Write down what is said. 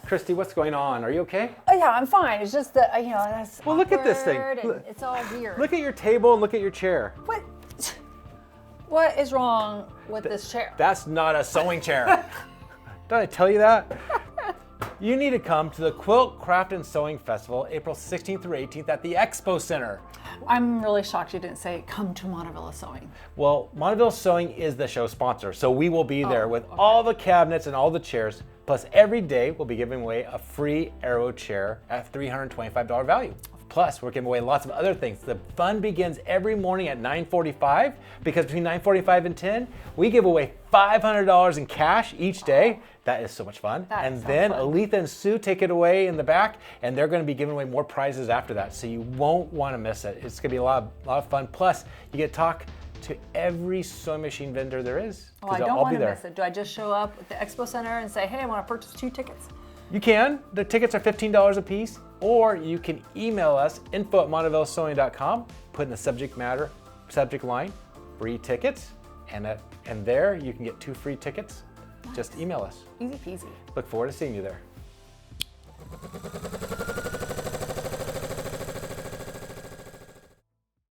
Christy, what's going on? Are you okay? Oh yeah, I'm fine. It's just that, that's Well, look at this thing. awkward and Look. it's all weird. Look at your table and look at your chair. What is wrong with this chair? That's not a sewing chair. Did I tell you that? You need to come to the Quilt, Craft, and Sewing Festival, April 16th through 18th at the Expo Center. I'm really shocked you didn't say come to Montavilla Sewing. Well, Montavilla Sewing is the show sponsor, so we will be there with all the cabinets and all the chairs. Plus, every day we'll be giving away a free Arrow chair at $325 value. Plus, we're giving away lots of other things. The fun begins every morning at 9:45 because between 9:45 and 10, we give away $500 in cash each day. That is so much fun. And then Aletha and Sue take it away in the back, and they're going to be giving away more prizes after that. So you won't want to miss it. It's going to be a lot of fun. Plus, you get to talk to every sewing machine vendor there is. Oh, I don't want to miss it. Do I just show up at the Expo Center and say, hey, I want to purchase 2 tickets? You can. The tickets are $15 a piece, or you can email us info@montavillasewing.com, put in the subject line, free tickets, and there you can get 2 free tickets. Nice. Just email us. Easy peasy. Look forward to seeing you there.